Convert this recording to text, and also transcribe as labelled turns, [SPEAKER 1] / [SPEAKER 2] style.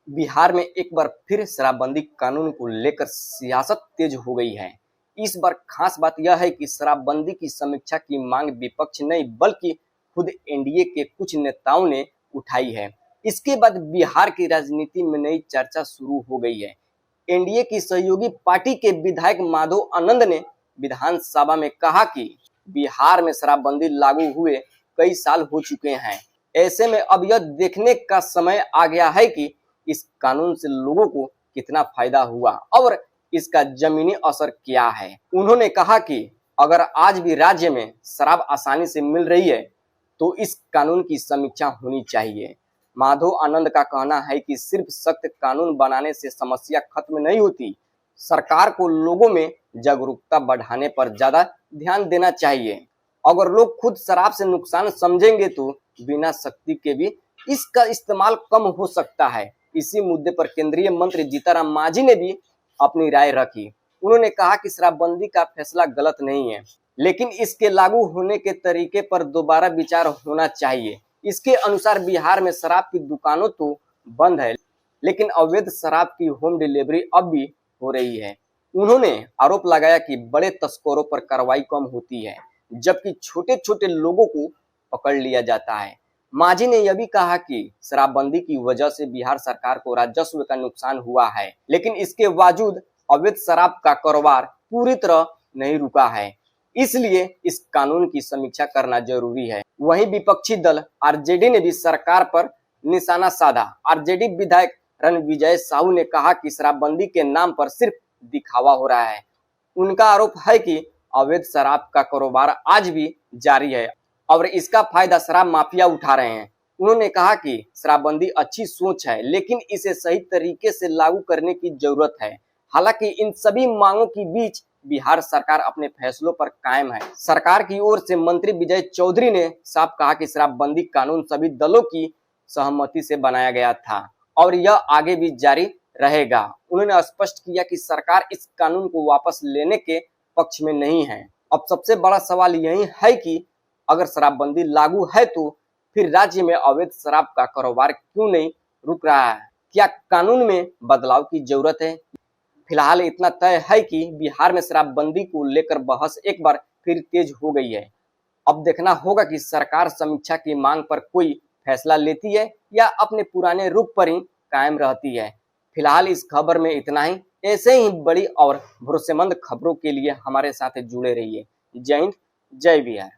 [SPEAKER 1] बिहार में एक बार फिर शराबबंदी कानून को लेकर सियासत तेज हो गई है। इस बार खास बात यह है कि शराबबंदी की समीक्षा की मांग विपक्ष नहीं बल्कि खुद एनडीए के कुछ नेताओं ने उठाई है। इसके बाद बिहार की राजनीति में नई चर्चा शुरू हो गई है। एनडीए की सहयोगी पार्टी के विधायक माधव आनंद ने विधानसभा में कहा कि बिहार में शराबबंदी लागू हुए कई साल हो चुके हैं। ऐसे में अब यह देखने का समय आ गया है कि इस कानून से लोगों को कितना फायदा हुआ और इसका जमीनी असर क्या है। उन्होंने कहा कि अगर आज भी राज्य में शराब आसानी से मिल रही है तो इस कानून की समीक्षा होनी चाहिए। माधव आनंद का कहना है कि सिर्फ सख्त कानून बनाने से समस्या खत्म नहीं होती। सरकार को लोगों में जागरूकता बढ़ाने पर ज्यादा ध्यान देना चाहिए। अगर लोग खुद शराब से नुकसान समझेंगे तो बिना सख्ती के भी इसका इस्तेमाल कम हो सकता है। इसी मुद्दे पर केंद्रीय मंत्री जीतन मांझी ने भी अपनी राय रखी। उन्होंने कहा कि शराबबंदी का फैसला गलत नहीं है, लेकिन इसके लागू होने के तरीके पर दोबारा विचार होना चाहिए। इसके अनुसार बिहार में शराब की दुकानों तो बंद है, लेकिन अवैध शराब की होम डिलीवरी अब भी हो रही है। उन्होंने आरोप लगाया कि बड़े तस्करों पर कार्रवाई कम होती है, जबकि छोटे छोटे लोगों को पकड़ लिया जाता है। मांझी ने यह भी कहा कि शराबबंदी की वजह से बिहार सरकार को राजस्व का नुकसान हुआ है, लेकिन इसके बावजूद अवैध शराब का कारोबार पूरी तरह नहीं रुका है। इसलिए इस कानून की समीक्षा करना जरूरी है। वहीं विपक्षी दल आरजेडी ने भी सरकार पर निशाना साधा। आरजेडी विधायक रणविजय साहू ने कहा कि शराबबंदी के नाम पर सिर्फ दिखावा हो रहा है। उनका आरोप है कि अवैध शराब का कारोबार आज भी जारी है और इसका फायदा शराब माफिया उठा रहे हैं। उन्होंने कहा कि शराबबंदी अच्छी सोच है, लेकिन इसे सही तरीके से लागू करने की जरूरत है। हालांकि इन सभी मांगों के बीच बिहार सरकार अपने फैसलों पर कायम है। सरकार की ओर से मंत्री विजय चौधरी ने साफ कहा कि शराबबंदी कानून सभी दलों की सहमति से बनाया गया था और यह आगे भी जारी रहेगा। उन्होंने स्पष्ट किया कि सरकार इस कानून को वापस लेने के पक्ष में नहीं है। अब सबसे बड़ा सवाल यही है कि अगर शराबबंदी लागू है तो फिर राज्य में अवैध शराब का कारोबार क्यों नहीं रुक रहा है? क्या कानून में बदलाव की जरूरत है? फिलहाल इतना तय है कि बिहार में शराबबंदी को लेकर बहस एक बार फिर तेज हो गई है। अब देखना होगा कि सरकार समीक्षा की मांग पर कोई फैसला लेती है या अपने पुराने रुख पर ही कायम रहती है। फिलहाल इस खबर में इतना ही। ऐसे ही बड़ी और भरोसेमंद खबरों के लिए हमारे साथ जुड़े रहिए। जय हिंद, जय बिहार।